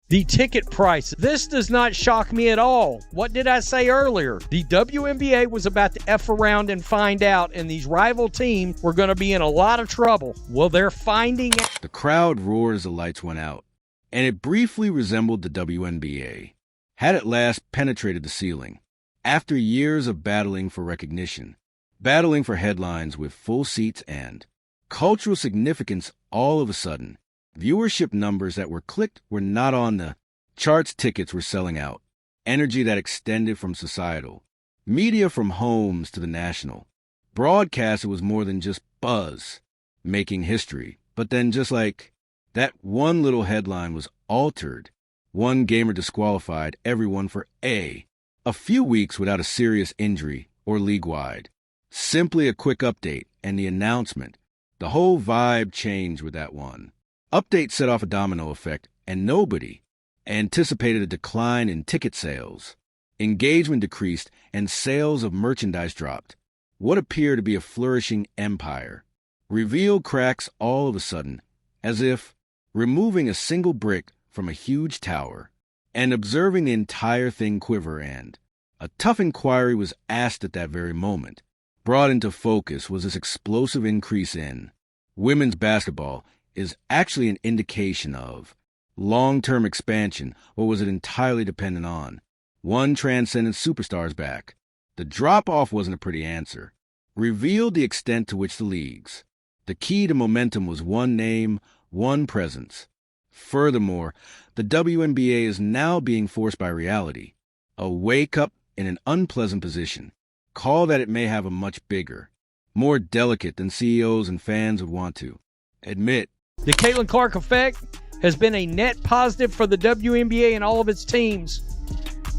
The ticket price. This does not shock me at all. What did I say earlier? The WNBA was about to F around and find out, and these rival teams were going to be in a lot of trouble. Well, they're finding out. The crowd roared as the lights went out, and it briefly resembled the WNBA. Had at last penetrated the ceiling. After years of battling for recognition, battling for headlines with full seats and cultural significance, all of a sudden, viewership numbers that were clicked were not on the charts. Tickets were selling out. Energy that extended from societal, media from homes to the national. Broadcast, it was more than just buzz, making history. But then just like that, one little headline was altered. One gamer disqualified, everyone for a few weeks without a serious injury or league-wide. Simply a quick update and the announcement. The whole vibe changed with that one. Update set off a domino effect, and nobody anticipated a decline in ticket sales. Engagement decreased, and sales of merchandise dropped. What appeared to be a flourishing empire revealed cracks all of a sudden, as if removing a single brick from a huge tower and observing the entire thing quiver. And a tough inquiry was asked at that very moment. Brought into focus was this explosive increase in women's basketball is actually an indication of long-term expansion, or was it entirely dependent on one transcendent superstar's back? The drop-off wasn't a pretty answer. Revealed the extent to which the leagues. The key to momentum was one name, one presence. Furthermore, the WNBA is now being forced by reality. A wake-up in an unpleasant position. Call that it may have a much bigger, more delicate than CEOs and fans would want to admit. The Caitlin Clark effect has been a net positive for the WNBA and all of its teams.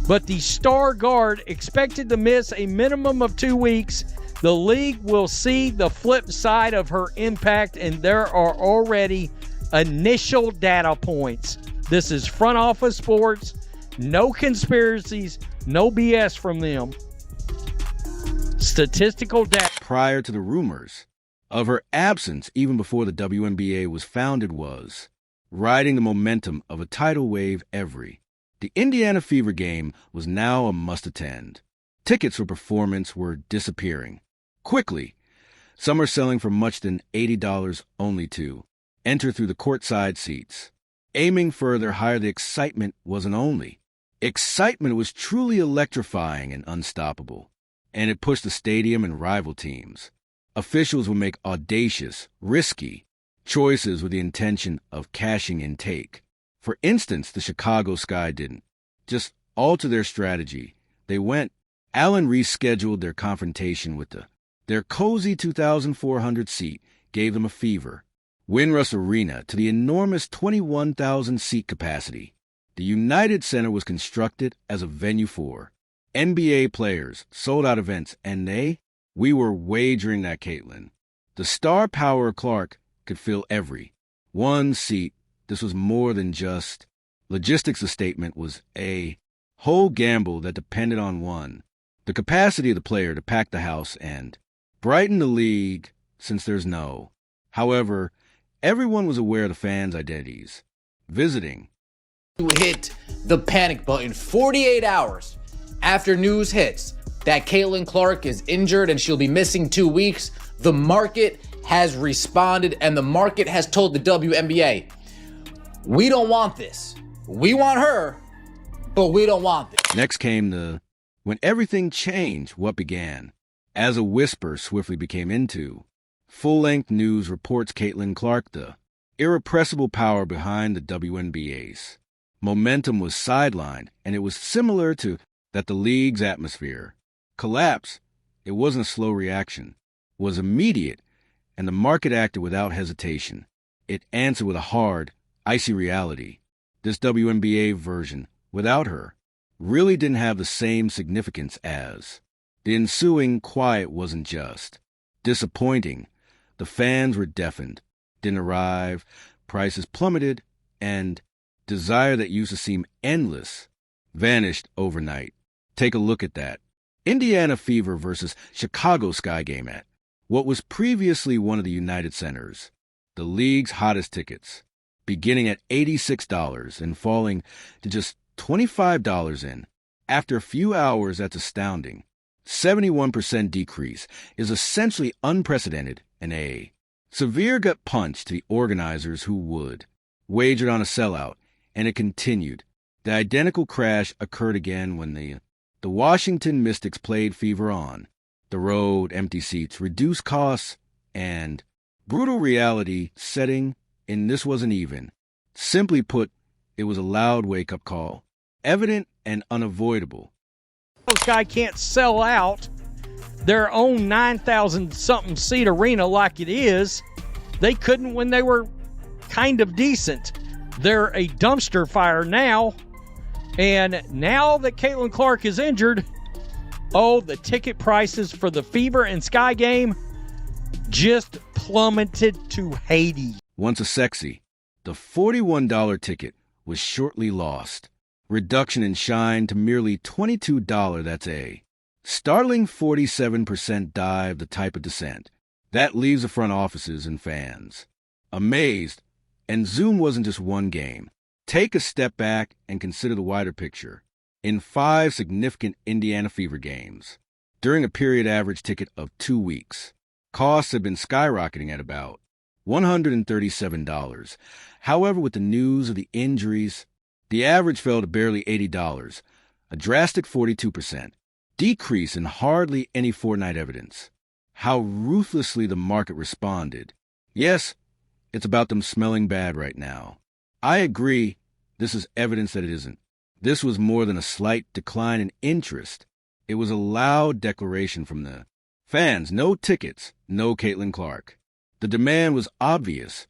But the star guard expected to miss a minimum of 2 weeks. The league will see the flip side of her impact, and there are already initial data points. This is front office sports. No conspiracies, no BS from them. Statistical data. Prior to the rumors of her absence, even before the WNBA was founded, was riding the momentum of a tidal wave. The Indiana Fever game was now a must-attend. Tickets for performance were disappearing quickly. Some are selling for much than $80 only to enter through the courtside seats. Aiming further higher, the excitement wasn't only. Excitement was truly electrifying and unstoppable, and it pushed the stadium and rival teams. Officials would make audacious, risky choices with the intention of cashing in take. For instance, the Chicago Sky didn't just alter their strategy. They went. Allen rescheduled their confrontation with their cozy 2,400 seat, gave them a fever. Windrush Arena to the enormous 21,000 seat capacity. The United Center was constructed as a venue for NBA players, sold-out events, and we were wagering that Caitlin, the star power of Clark, could fill every one seat. This was more than just logistics. The statement was a whole gamble that depended on one, the capacity of the player to pack the house and brighten the league, since there's no. However, everyone was aware of the fans' identities. Visiting. You hit the panic button 48 hours after news hits that Caitlin Clark is injured and she'll be missing 2 weeks. The market has responded, and the market has told the WNBA, we don't want this. We want her, but we don't want this. Next came when everything changed, what began as a whisper swiftly became into full-length news reports. Caitlin Clark, the irrepressible power behind the WNBA's momentum, was sidelined, and it was similar to that the league's atmosphere collapse. It wasn't a slow reaction, it was immediate, and the market acted without hesitation. It answered with a hard, icy reality. This WNBA version, without her, really didn't have the same significance as. The ensuing quiet wasn't just disappointing. The fans were deafened, didn't arrive, prices plummeted, and desire that used to seem endless vanished overnight. Take a look at that. Indiana Fever versus Chicago Sky game at what was previously one of the United Centers, the league's hottest tickets. beginning at $86 and falling to just $25 in. After a few hours, that's astounding. 71% decrease is essentially unprecedented and a severe gut punch to the organizers who would wagered on a sellout, and it continued. The identical crash occurred again when the Washington Mystics played Fever on the road, empty seats, reduced costs, and brutal reality setting in. This wasn't even. Simply put, it was a loud wake-up call, evident and unavoidable. This guy can't sell out their own 9,000-something seat arena like it is. They couldn't when they were kind of decent. They're a dumpster fire now. And now that Caitlin Clark is injured, the ticket prices for the Fever and Sky game just plummeted to Hades. Once a sexy, the $41 ticket was shortly lost. Reduction in shine to merely $22. That's a startling 47% dive, the type of descent that leaves the front offices and fans amazed. And Zoom wasn't just one game. Take a step back and consider the wider picture. In 5 significant Indiana Fever games, during a period average ticket of 2 weeks, costs have been skyrocketing at about $137. However, with the news of the injuries, the average fell to barely $80, a drastic 42% decrease in hardly any fortnight evidence. How ruthlessly the market responded. Yes, it's about them smelling bad right now. I agree, this is evidence that it isn't. This was more than a slight decline in interest. It was a loud declaration from the fans. No tickets, no Caitlin Clark. The demand was obvious.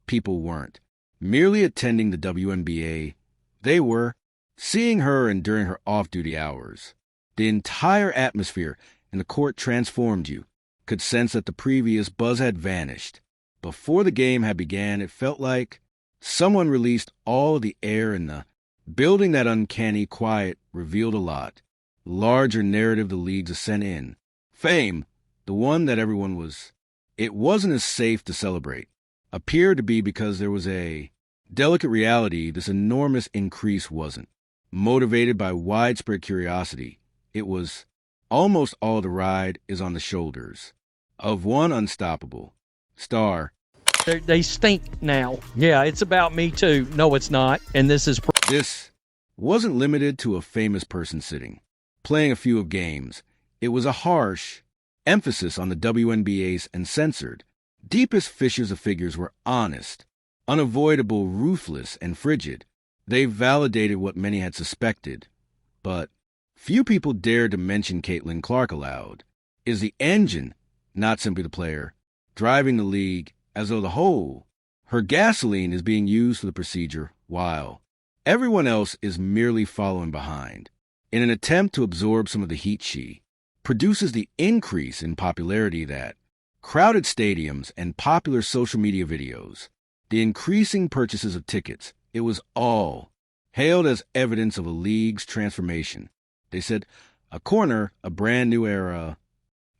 People weren't merely attending the WNBA. They were seeing her and during her off-duty hours. The entire atmosphere in the court transformed. You could sense that the previous buzz had vanished. Before the game had began, it felt like someone released all of the air in the building. That uncanny quiet revealed a lot. Larger narrative the league's ascent in. Fame, the one that everyone was. It wasn't as safe to celebrate. Appeared to be because there was a delicate reality. This enormous increase wasn't motivated by widespread curiosity. It was almost all the ride is on the shoulders of one unstoppable star. They stink now. Yeah, it's about me too. No, it's not. And this wasn't limited to a famous person sitting, playing a few of games. It was a harsh emphasis on the WNBA's and censored. Deepest fissures of figures were honest, unavoidable, ruthless, and frigid. They validated what many had suspected. But few people dared to mention Caitlin Clark aloud. Is the engine, not simply the player, driving the league, as though the whole, her gasoline, is being used for the procedure, while everyone else is merely following behind. In an attempt to absorb some of the heat, she produces the increase in popularity that crowded stadiums and popular social media videos, the increasing purchases of tickets, it was all hailed as evidence of a league's transformation. They said, a corner, a brand new era,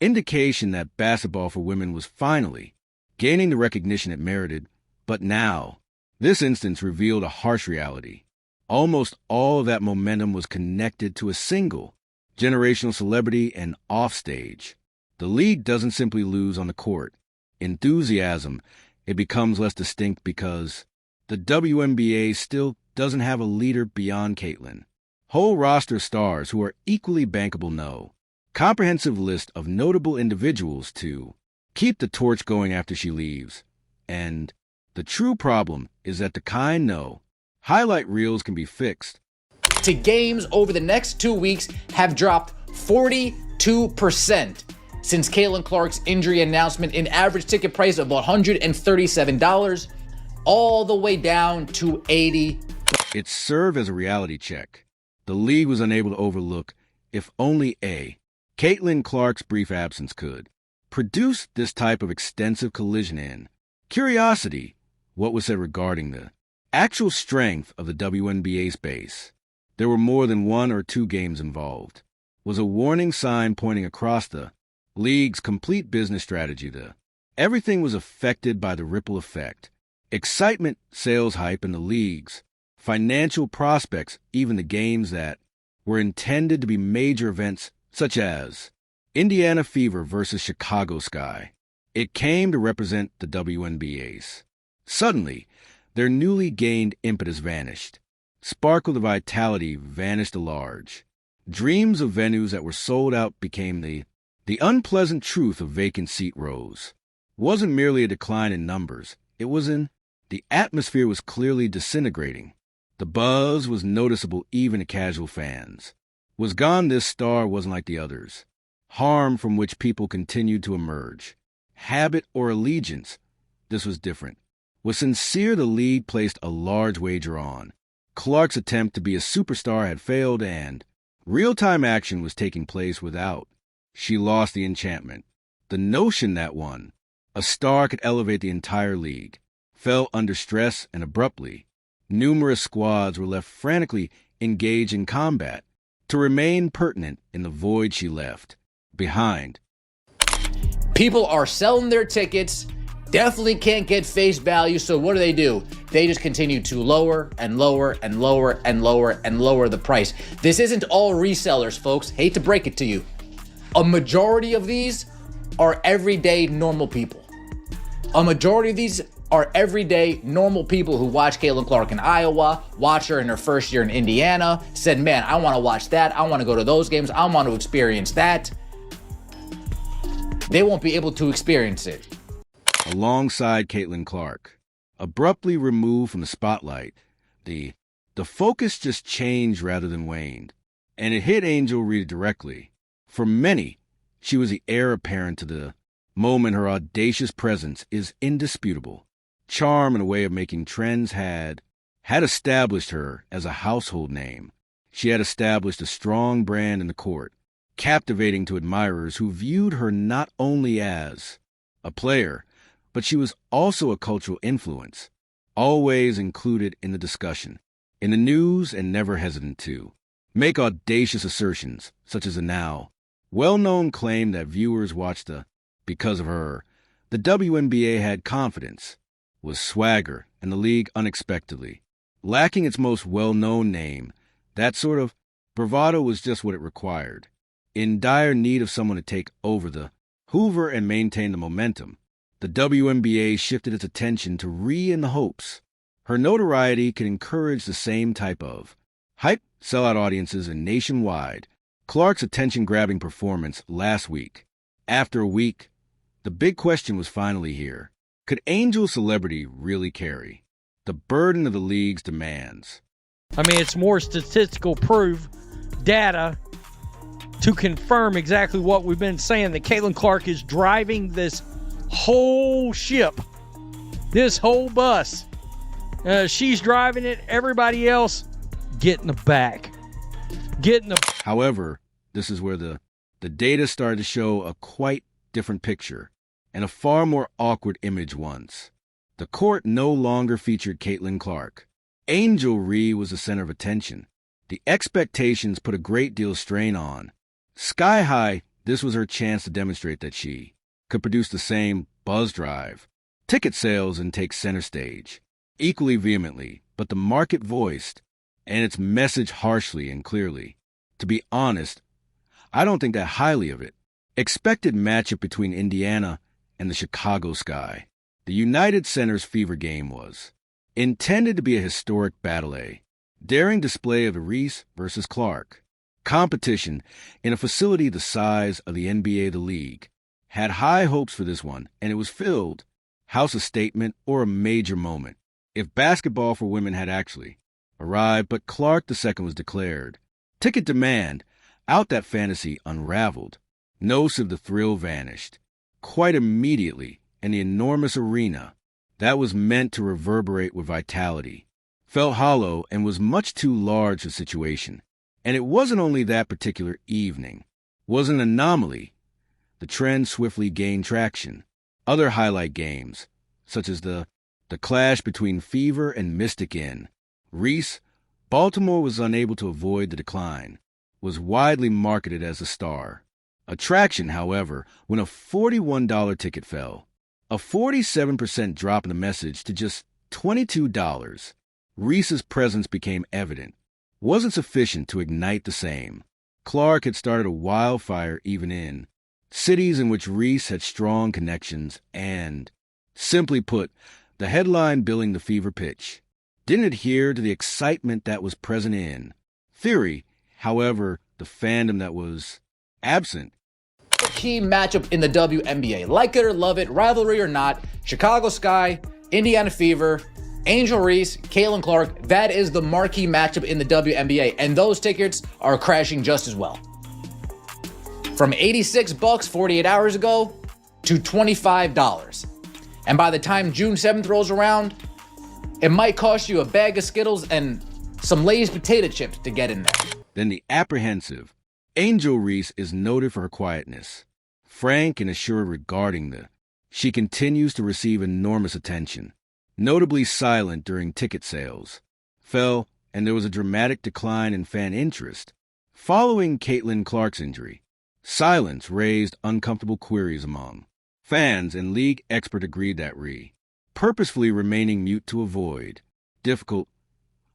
indication that basketball for women was finally gaining the recognition it merited. But now, this instance revealed a harsh reality. Almost all of that momentum was connected to a single generational celebrity and offstage. The league doesn't simply lose on the court. Enthusiasm, it becomes less distinct because the WNBA still doesn't have a leader beyond Caitlin. Whole roster stars who are equally bankable. No comprehensive list of notable individuals to keep the torch going after she leaves. And the true problem is that the kind know highlight reels can be fixed. To games over the next 2 weeks have dropped 42% since Caitlin Clark's injury announcement, an average ticket price of $137 all the way down to $80. It served as a reality check. The league was unable to overlook, if only Caitlin Clark's brief absence could produce this type of extensive collision in curiosity. What was said regarding the actual strength of the WNBA's base, there were more than 1 or 2 games involved, was a warning sign pointing across the league's complete business strategy. Everything was affected by the ripple effect. Excitement, sales hype, and the leagues, financial prospects, even the games that were intended to be major events such as Indiana Fever versus Chicago Sky. It came to represent the WNBAs. Suddenly, their newly gained impetus vanished. Sparkle of vitality vanished at large. Dreams of venues that were sold out became the unpleasant truth of vacant seat rows. It wasn't merely a decline in numbers. It was the atmosphere was clearly disintegrating. The buzz was noticeable even to casual fans. Was gone, this star wasn't like the others. Harm from which people continued to emerge. Habit or allegiance, this was different. Was sincere, the league placed a large wager on. Clark's attempt to be a superstar had failed and real-time action was taking place without. She lost the enchantment. The notion that a star could elevate the entire league, fell under stress and abruptly. Numerous squads were left frantically engaged in combat to remain pertinent in the void she left behind. People are selling their tickets, definitely can't get face value, so what do? They just continue to lower and lower and lower and lower and lower the price. This isn't all resellers, folks. Hate to break it to you. A majority of these are everyday normal people. A majority of these are everyday normal people who watch Caitlin Clark in Iowa, watch her in her first year in Indiana, said, man, I want to watch that. I want to go to those games. I want to experience that. They won't be able to experience it. Alongside Caitlin Clark, abruptly removed from the spotlight, the focus just changed rather than waned, and it hit Angel Reese directly. For many, she was the heir apparent to the moment. Her audacious presence is indisputable. Charm and a way of making trends had established her as a household name. She had established a strong brand in the court, captivating to admirers who viewed her not only as a player, but she was also a cultural influence, always included in the discussion, in the news, and never hesitant to make audacious assertions, such as the now well-known claim that viewers watched because of her. The WNBA had confidence, was swagger, and the league unexpectedly. Lacking its most well-known name, that sort of bravado was just what it required. In dire need of someone to take over the Hoover and maintain the momentum, the WNBA shifted its attention to Ree in the hopes her notoriety could encourage the same type of hype, sellout audiences, and nationwide. Clark's attention-grabbing performance last week. After a week, the big question was finally here. Could Angel's celebrity really carry the burden of the league's demands? I mean, it's more statistical proof, data, to confirm exactly what we've been saying, that Caitlin Clark is driving this whole ship, this whole bus. She's driving it. Everybody else, get in the back. However, this is where the data started to show a quite different picture, and a far more awkward image once. The court no longer featured Caitlin Clark. Angel Reese was the center of attention. The expectations put a great deal of strain on. Sky high, this was her chance to demonstrate that she could produce the same buzz drive, ticket sales, and take center stage equally vehemently, but the market voiced, and its message harshly and clearly. To be honest, I don't think that highly of it. Expected matchup between Indiana and the Chicago Sky. The United Center's Fever game was intended to be a historic battle, a daring display of Reese versus Clark. Competition in a facility the size of the NBA, the league, had high hopes for this one, and it was filled. House a statement or a major moment. If basketball for women had actually arrived, but Clark II was declared. Ticket demand, out that fantasy unraveled. Notes of the thrill vanished. Quite immediately, and the enormous arena that was meant to reverberate with vitality felt hollow and was much too large a situation. And it wasn't only that particular evening. Was an anomaly. The trend swiftly gained traction. Other highlight games, such as the clash between Fever and Mystic Inn. Reese, Baltimore was unable to avoid the decline, was widely marketed as a star. Attraction, however, when a $41 ticket fell. A 47% drop in the message to just $22, Reese's presence became evident, wasn't sufficient to ignite the same. Clark had started a wildfire even in cities in which Reese had strong connections and, simply put, the headline billing the fever pitch didn't adhere to the excitement that was present in theory. However, the fandom that was absent. Key matchup in the WNBA. Like it or love it, rivalry or not, Chicago Sky, Indiana Fever, Angel Reese, Caitlin Clark, that is the marquee matchup in the WNBA, and those tickets are crashing just as well. From $86 48 hours ago to $25. And by the time June 7th rolls around, it might cost you a bag of Skittles and some Lay's potato chips to get in there. Then the apprehensive Angel Reese is noted for her quietness, frank and assured regarding she continues to receive enormous attention, notably silent during ticket sales, fell, and there was a dramatic decline in fan interest following Caitlin Clark's injury. Silence raised uncomfortable queries among fans, and league expert agreed that purposefully remaining mute to avoid difficult,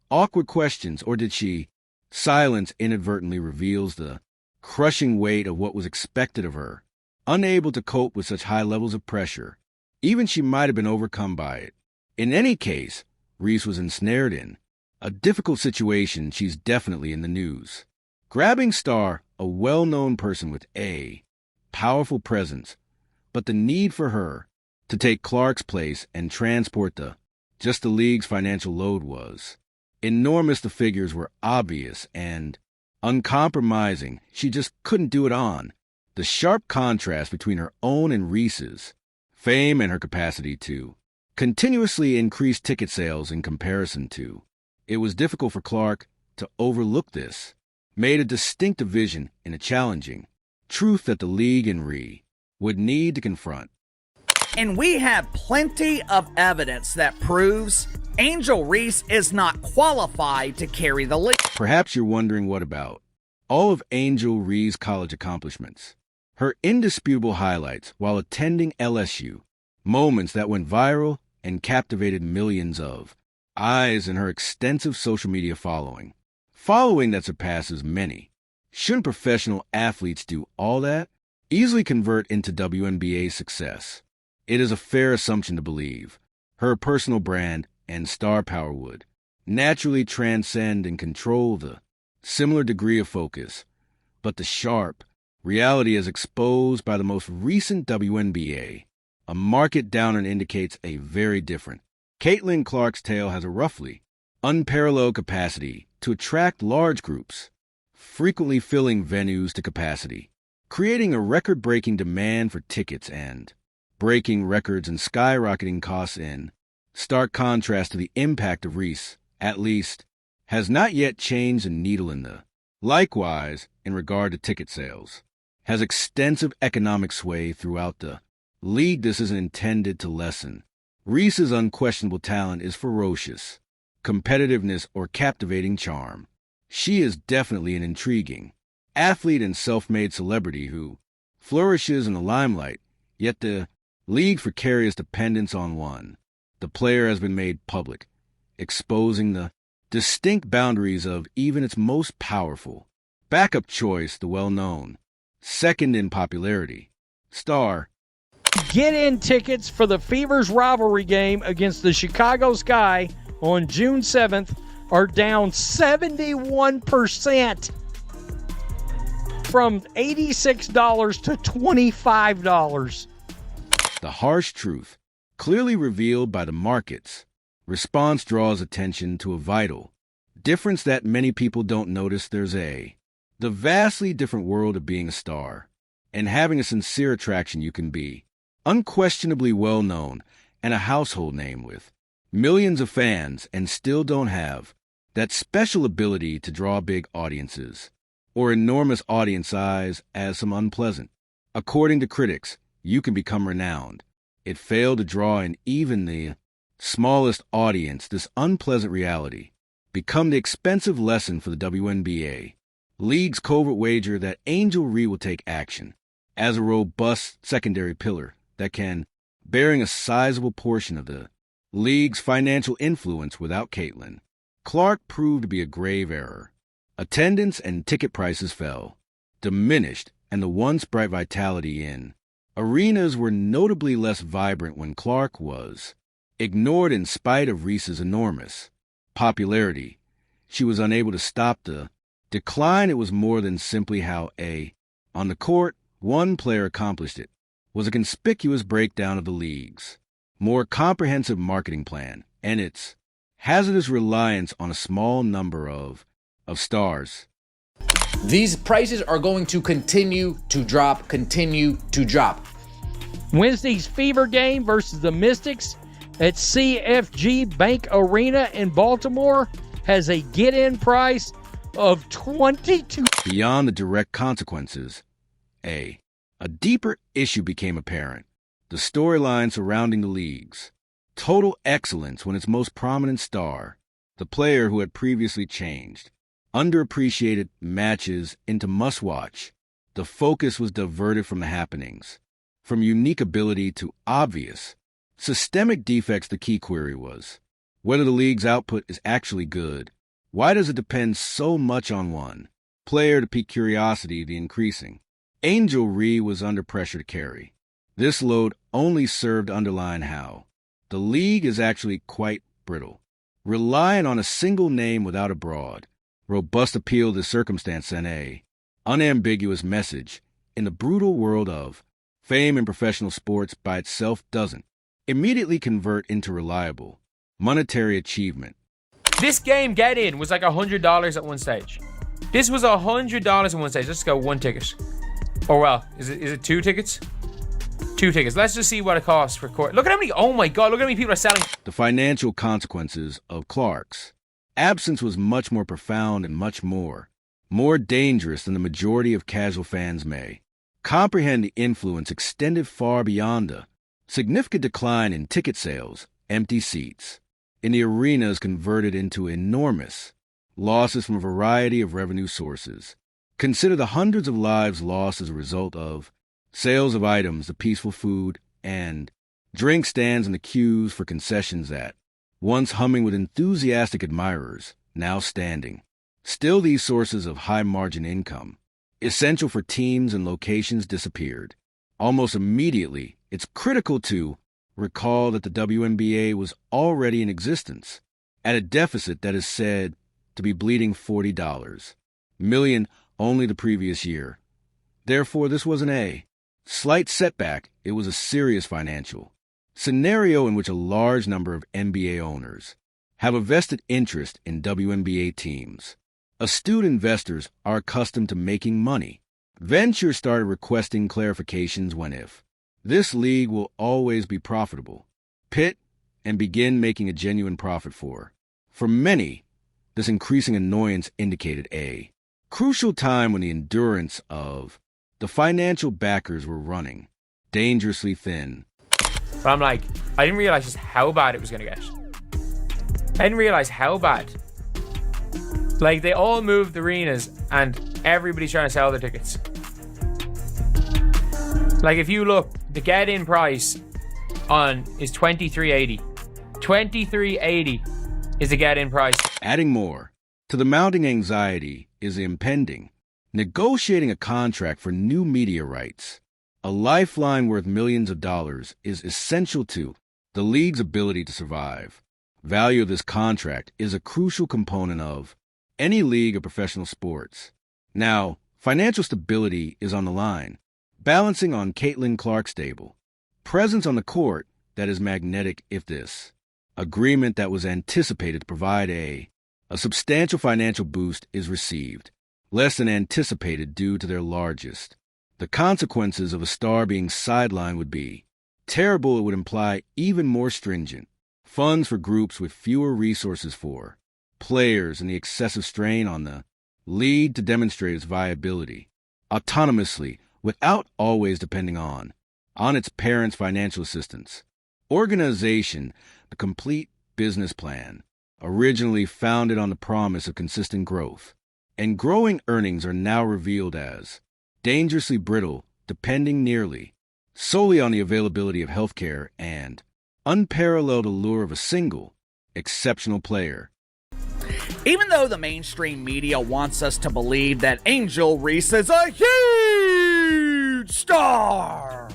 awkward questions, or did she? Silence inadvertently reveals the crushing weight of what was expected of her, unable to cope with such high levels of pressure. Even she might have been overcome by it. In any case, Reese was ensnared in a difficult situation. She's definitely in the news. Grabbing star, a well-known person with a powerful presence, but the need for her to take Clark's place and transport the league's financial load was enormous. The figures were obvious and uncompromising. She just couldn't do it on. The sharp contrast between her own and Reese's fame and her capacity to continuously increase ticket sales in comparison to. It was difficult for Clark to overlook this, made a distinct division in a challenging truth that the league and would need to confront. And we have plenty of evidence that proves Angel Reese is not qualified to carry the league. Perhaps you're wondering what about all of Angel Reese's college accomplishments, her indisputable highlights while attending LSU, moments that went viral and captivated millions of eyes, and her extensive social media following that surpasses many. Shouldn't professional athletes do all that? Easily convert into WNBA success? It is a fair assumption to believe her personal brand and star power would naturally transcend and control the similar degree of focus, but the sharp reality as exposed by the most recent WNBA, a market downer, indicates a very different. Caitlin Clark's tale has a roughly unparalleled capacity to attract large groups, frequently filling venues to capacity, creating a record-breaking demand for tickets and breaking records and skyrocketing costs in stark contrast to the impact of Reese, at least, has not yet changed a needle in the. Likewise, in regard to ticket sales, has extensive economic sway throughout the league. This isn't intended to lessen Reese's unquestionable talent is ferocious, competitiveness, or captivating charm. She is definitely an intriguing athlete and self-made celebrity who flourishes in the limelight, yet the league's precarious dependence on the player has been made public, exposing the distinct boundaries of even its most powerful backup choice, the well-known, second in popularity, star. Get in tickets for the Fever's rivalry game against the Chicago Sky on June 7th are down 71% from $86 to $25. The harsh truth, clearly revealed by the market's response, draws attention to a vital difference that many people don't notice. There's the vastly different world of being a star and having a sincere attraction. You can be unquestionably well known and a household name with millions of fans and still don't have that special ability to draw big audiences or enormous audience size as some unpleasant. According to critics, you can become renowned. It failed to draw in even the smallest audience. This unpleasant reality become the expensive lesson for the WNBA. League's covert wager that Angel Reese will take action as a robust secondary pillar that can, bearing a sizable portion of the league's financial influence without Caitlin Clark proved to be a grave error. Attendance and ticket prices fell, diminished, and the once bright vitality in arenas were notably less vibrant when Clark was ignored in spite of Reese's enormous popularity. She was unable to stop the decline. It was more than simply how on the court, one player accomplished it, was a conspicuous breakdown of the league's more comprehensive marketing plan and its hazardous reliance on a small number of stars. These prices are going to continue to drop. Wednesday's Fever game versus the Mystics at CFG Bank Arena in Baltimore has a get-in price of $22. Beyond the direct consequences, a deeper issue became apparent. The storyline surrounding the league's total excellence when its most prominent star, the player who had previously changed underappreciated matches into must-watch. The focus was diverted from the happenings, from unique ability to obvious systemic defects. The key query was whether the league's output is actually good. Why does it depend so much on one player to pique curiosity? The increasing Angel Reese was under pressure to carry. This load only served to underline how the league is actually quite brittle, relying on a single name without a broad, robust appeal to circumstance and a unambiguous message in the brutal world of fame in professional sports by itself doesn't immediately convert into reliable monetary achievement. This game get-in was like $100 at one stage. This was $100 at one stage. Let's go one ticket. Or well, is it two tickets? Two tickets. Let's just see what it costs for court. Look at how many, oh my God, look at how many people are selling. The financial consequences of Clark's absence was much more profound and much more dangerous than the majority of casual fans may comprehend. The influence extended far beyond a significant decline in ticket sales. Empty seats in the arenas converted into enormous losses from a variety of revenue sources. Consider the hundreds of lives lost as a result of sales of items, the peaceful food and drink stands, and the queues for concessions that, once humming with enthusiastic admirers, now standing still. These sources of high-margin income, essential for teams and locations, disappeared almost immediately. It's critical to recall that the WNBA was already in existence at a deficit that is said to be bleeding $40 million only the previous year. Therefore, this wasn't a slight setback. It was a serious financial scenario in which a large number of NBA owners have a vested interest in WNBA teams. Astute investors are accustomed to making money. Ventures started requesting clarifications when if this league will always be profitable. Pit and begin making a genuine profit for many, this increasing annoyance indicated a crucial time when the endurance of the financial backers were running dangerously thin. But I'm like, I didn't realize just how bad it was going to get. I didn't realize how bad. Like, they all moved arenas and everybody's trying to sell their tickets. Like, if you look, the get-in price is $23.80. $23.80 is the get-in price. Adding more to the mounting anxiety is the impending negotiating a contract for new media rights. A lifeline worth millions of dollars is essential to the league's ability to survive. Value of this contract is a crucial component of any league of professional sports. Now, financial stability is on the line, balancing on Caitlin Clark's stable presence on the court that is magnetic. If this agreement that was anticipated to provide a substantial financial boost is received, less than anticipated due to their largest, the consequences of a star being sidelined would be terrible. It would imply even more stringent funds for groups with fewer resources for players, and the excessive strain on the league to demonstrate its viability autonomously without always depending on its parents' financial assistance. Organization, the complete business plan, originally founded on the promise of consistent growth and growing earnings, are now revealed as dangerously brittle, depending nearly solely on the availability of healthcare and unparalleled allure of a single, exceptional player. Even though the mainstream media wants us to believe that Angel Reese is a huge star,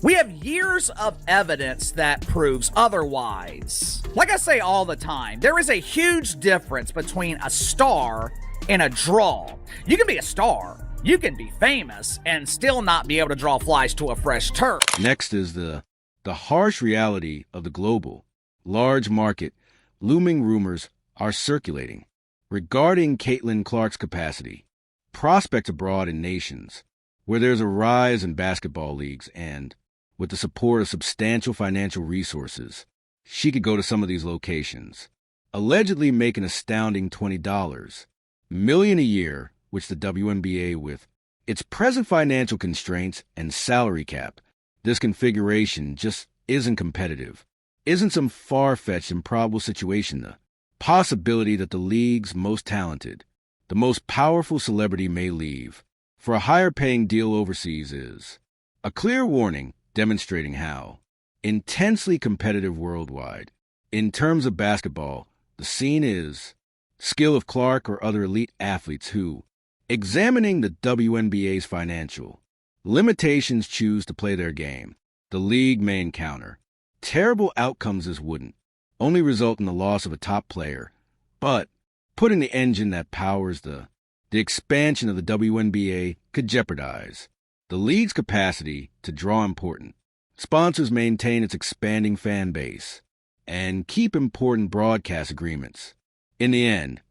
we have years of evidence that proves otherwise. Like I say all the time, there is a huge difference between a star and a draw. You can be a star, you can be famous, and still not be able to draw flies to a fresh turf. Next is the harsh reality of the global, large market. Looming rumors are circulating regarding Caitlin Clark's capacity. Prospects abroad in nations where there's a rise in basketball leagues, and with the support of substantial financial resources, she could go to some of these locations, allegedly make an astounding $20 million a year, which the WNBA, with its present financial constraints and salary cap, this configuration just isn't competitive. Isn't some far-fetched, improbable situation the possibility that the league's most talented, the most powerful celebrity may leave for a higher-paying deal overseas is a clear warning demonstrating how intensely competitive worldwide, in terms of basketball, the scene is. Skill of Clark or other elite athletes who, examining the WNBA's financial limitations, choose to play their game, the league may encounter terrible outcomes. As wouldn't only result in the loss of a top player, but putting the engine that powers the expansion of the WNBA could jeopardize the league's capacity to draw important sponsors, maintain its expanding fan base, and keep important broadcast agreements. In the end,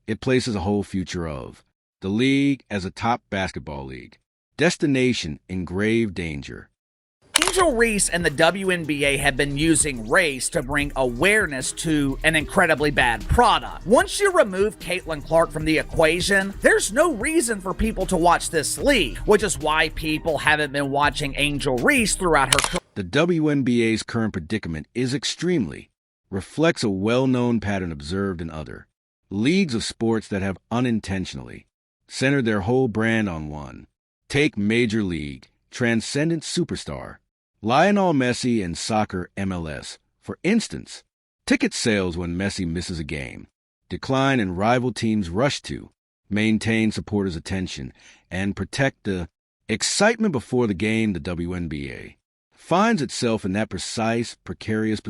it places a whole future of the league as a top basketball league destination in grave danger. Angel Reese and the WNBA have been using race to bring awareness to an incredibly bad product. Once you remove Caitlin Clark from the equation, there's no reason for people to watch this league, which is why people haven't been watching Angel Reese throughout her career. The WNBA's current predicament is reflects a well-known pattern observed in other leagues of sports that have unintentionally centered their whole brand on one. Take Major League transcendent superstar Lionel Messi and soccer MLS. For instance, ticket sales when Messi misses a game decline, and rival teams rush to maintain supporters' attention and protect the excitement before the game. The WNBA finds itself in that precise, precarious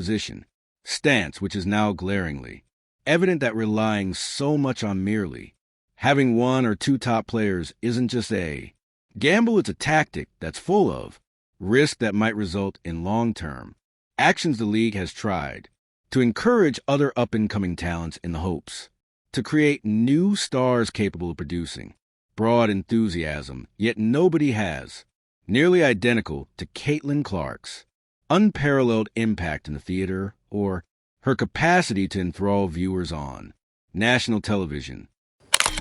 stance, which is now glaringly evident that relying so much on merely having one or two top players isn't just a gamble, it's a tactic that's full of risk that might result in long-term actions. The league has tried to encourage other up-and-coming talents in the hopes to create new stars capable of producing broad enthusiasm, yet nobody has nearly identical to Caitlin Clark's unparalleled impact in the theater or her capacity to enthrall viewers on national television.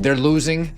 They're losing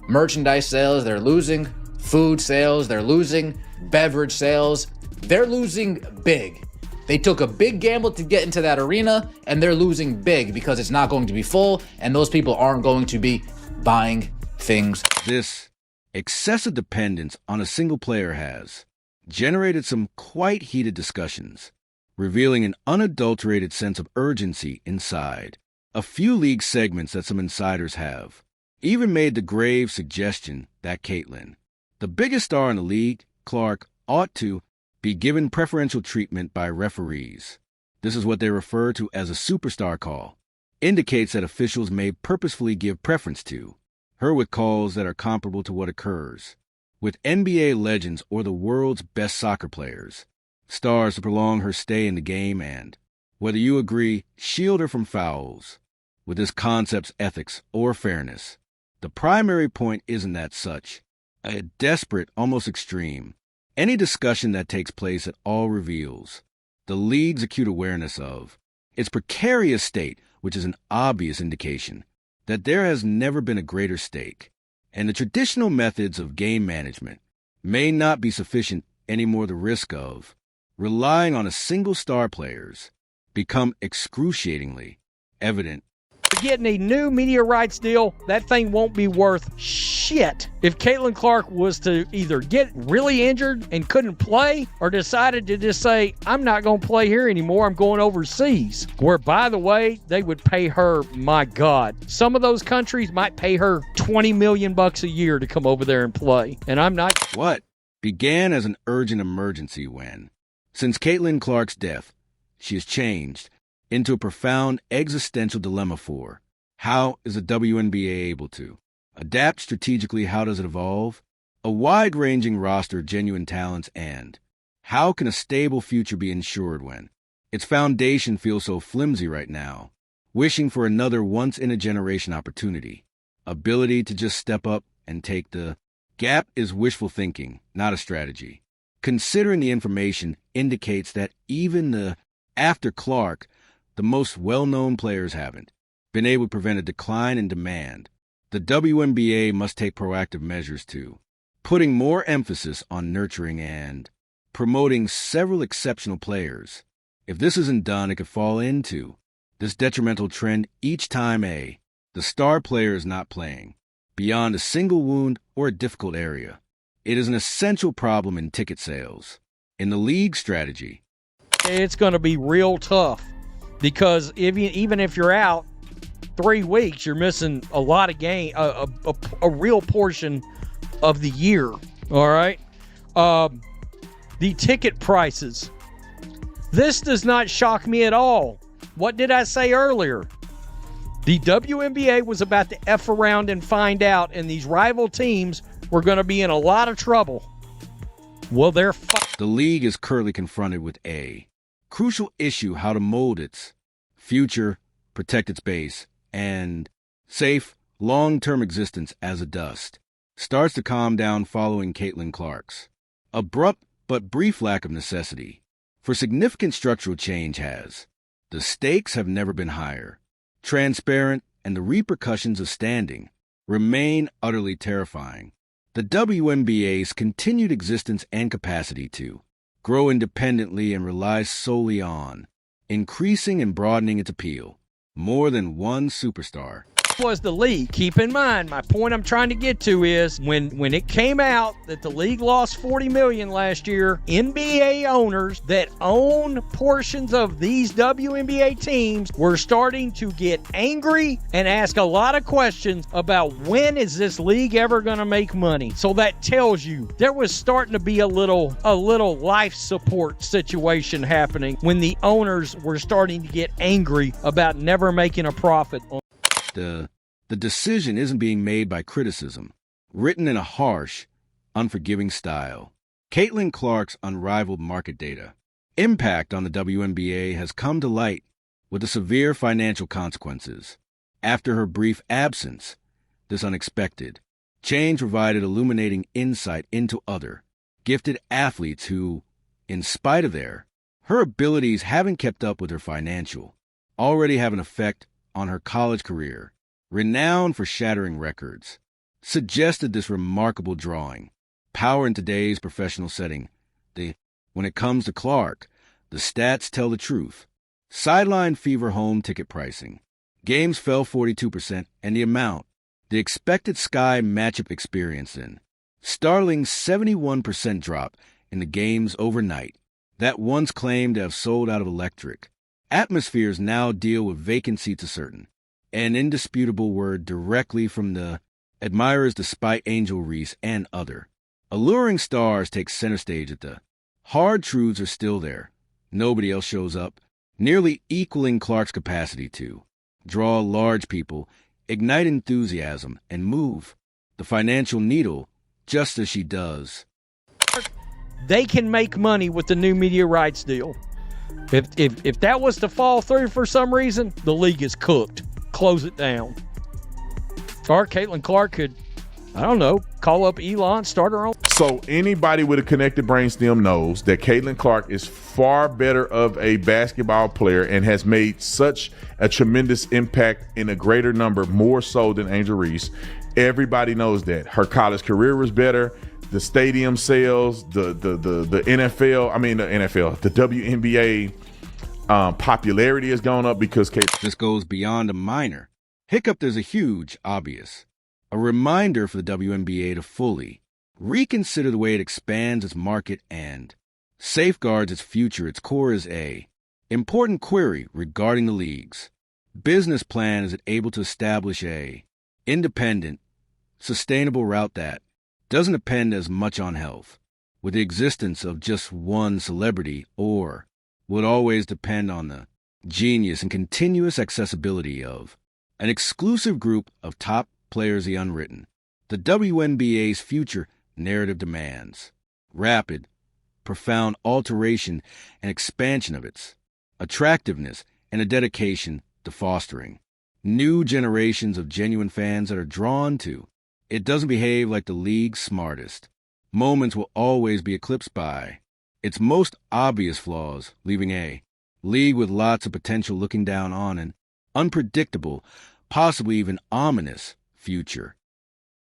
merchandise sales, they're losing food sales, they're losing beverage sales, they're losing big. They took a big gamble to get into that arena, and they're losing big because it's not going to be full, and those people aren't going to be buying things. This excessive dependence on a single player has generated some quite heated discussions, revealing an unadulterated sense of urgency inside a few league segments that some insiders have even made the grave suggestion that Caitlin, the biggest star in the league, Clark, ought to be given preferential treatment by referees. This is what they refer to as a superstar call. Indicates that officials may purposefully give preference to her with calls that are comparable to what occurs with NBA legends or the world's best soccer players. Stars to prolong her stay in the game and, whether you agree, shield her from fouls. With this concept's ethics or fairness, the primary point isn't that such a desperate, almost extreme. Any discussion that takes place at all reveals the league's acute awareness of its precarious state, which is an obvious indication that there has never been a greater stake, and the traditional methods of game management may not be sufficient anymore. The risk of relying on a single star players become excruciatingly evident. getting a new media rights deal, that thing won't be worth shit. If Caitlin Clark was to either get really injured and couldn't play or decided to just say, I'm not going to play here anymore, I'm going overseas, where, by the way, they would pay her, my God, some of those countries might pay her $20 million a year to come over there and play. And I'm not. What began as an urgent emergency when, since Caitlin Clark's death, she has changed into a profound existential dilemma for how is the WNBA able to adapt strategically, how does it evolve, a wide-ranging roster of genuine talents, and how can a stable future be ensured when its foundation feels so flimsy right now, wishing for another once-in-a-generation opportunity, ability to just step up and take the gap is wishful thinking, not a strategy. Considering the information indicates that even after Clark, the most well-known players haven't been able to prevent a decline in demand. The WNBA must take proactive measures to putting more emphasis on nurturing and promoting several exceptional players. If this isn't done, it could fall into this detrimental trend each time the star player is not playing beyond a single wound or a difficult area. It is an essential problem in ticket sales. In the league strategy, it's going to be real tough. Because even if you're out 3 weeks, you're missing a lot of game, a real portion of the year. All right. The ticket prices. This does not shock me at all. What did I say earlier? The WNBA was about to F around and find out, and these rival teams were going to be in a lot of trouble. Well, the league is currently confronted with a crucial issue: how to mold its future, protect its base, and safe, long-term existence as a dust starts to calm down following Caitlin Clark's abrupt but brief lack of necessity for significant structural change has. The stakes have never been higher, transparent, and the repercussions of standing remain utterly terrifying. The WNBA's continued existence and capacity to grow independently and rely solely on increasing and broadening its appeal. More than one superstar was the league. Keep in mind, my point I'm trying to get to is when it came out that the league lost $40 million last year, NBA owners that own portions of these WNBA teams were starting to get angry and ask a lot of questions about when is this league ever going to make money. So that tells you there was starting to be a little life support situation happening when the owners were starting to get angry about never making a profit on. The decision isn't being made by criticism, written in a harsh, unforgiving style. Caitlin Clark's unrivaled market data impact on the WNBA has come to light with the severe financial consequences. After her brief absence, this unexpected change provided illuminating insight into other gifted athletes who, in spite of her abilities, haven't kept up with her financial, already have an effect on her college career. Renowned for shattering records, suggested this remarkable drawing power in today's professional setting. When it comes to Clark, the stats tell the truth. Sideline fever home ticket pricing. Games fell 42%, and the expected Sky matchup experience in. Startling 71% drop in the games overnight that once claimed to have sold out of electric. Atmospheres now deal with vacancy to certain. An indisputable word directly from the admirers despite Angel Reese and other alluring stars take center stage at the hard truths are still there. Nobody else shows up, nearly equaling Clark's capacity to draw large people, ignite enthusiasm, and move the financial needle just as she does. They can make money with the new media rights deal. If that was to fall through for some reason, the league is cooked. Close it down. Or Caitlin Clark could, I don't know, call up Elon, start her own. So anybody with a connected brainstem knows that Caitlin Clark is far better of a basketball player and has made such a tremendous impact in a greater number, more so than Angel Reese. Everybody knows that. Her college career was better. The stadium sales, the WNBA popularity has gone up because This goes beyond a minor Hiccup, there's a huge, obvious. A reminder for the WNBA to fully reconsider the way it expands its market and safeguards its future. Its core is a important query regarding the league's business plan. Is it able to establish a independent, sustainable route that doesn't depend as much on health, with the existence of just one celebrity, or would always depend on the genius and continuous accessibility of an exclusive group of top players? The unwritten. The WNBA's future narrative demands rapid, profound alteration and expansion of its attractiveness and a dedication to fostering new generations of genuine fans that are drawn to. It doesn't behave like the league's smartest moments, will always be eclipsed by its most obvious flaws, leaving a league with lots of potential looking down on an unpredictable, possibly even ominous future.